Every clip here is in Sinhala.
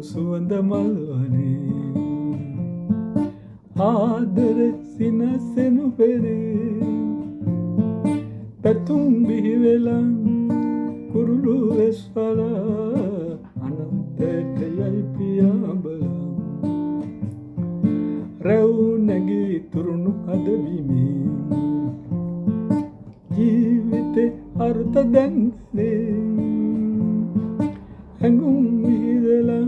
සුවඳ මල්වනේ ආදර සිනසෙනු පෙරේ පැතුම් බිහිවෙලා කුරුළු වෙස්වලා අනන්තයට යයි පියාඹලා රැව් නැගී තුරුණු හදවිමේ ජීවිතේ අර්ථ දැන්නේ හැඟුම් විහිදලා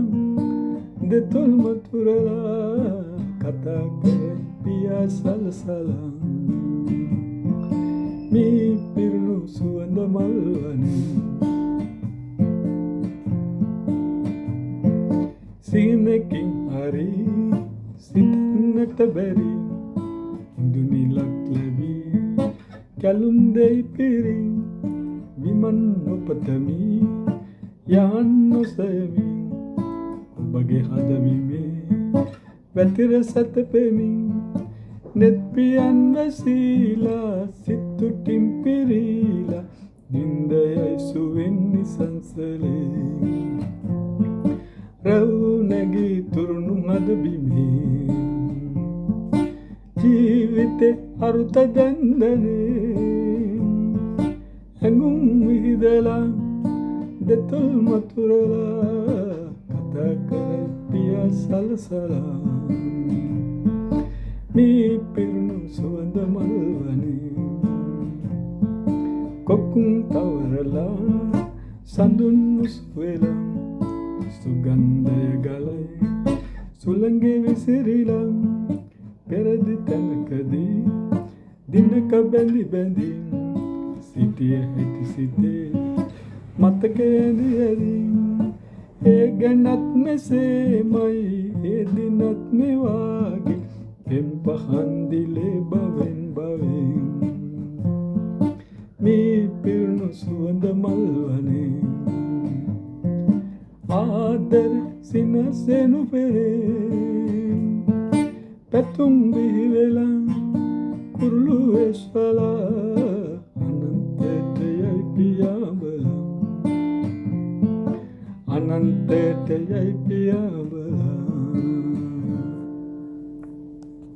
දෙතොල් මතුරලා කතා කර පියා සලසලා මේ පිරුණු සුවඳ මල්වනේ සිහිනකින් හරි සිතන්නට බැරි දුනිලක් ලැබී කැලුම් දෙයි පිරි විමන් නොපතමි යන් නොසෙමි ඔබගේ හදවිමේ වැතිර සැතපෙමි නෙත් පියන් වැසීලා සිතුටින් පිරීලා නින්දයයි සුවෙන් නිසංසලේ රැව් නැගී තුරුණු හද බිමේ ජීවිතේ අරුත දැන්දනේ හැඟුම් විහිදලා දෙතොල් මතුරලා කතා කර පියා සලසලා මේ පිරුණු සුවඳ මල්වනේ කොකුම් තවරලා සඳුන් මුස්වෙලා සුගන්ධය ගලයි සුළඟේ විසිරිලා පෙරදි තැනකදී දිනක බැඳි බැඳි සිටිය හැටි සිතේ මතකය ඇදී ඒ ගැනත් මෙසේමයි ඒ දිනත් මෙවාගේ පෙම් පහන් දිලේ බවෙන් බවෙන් මේ පිරුණු සුවඳ මල්වනේ ආදර සිනසෙනු පෙරේ පැතුම් බිහිවෙලා කුරුළු වෙස්වලා අනන්තයට යයි පියාඹලා අනන්තයට යයි පියාඹලා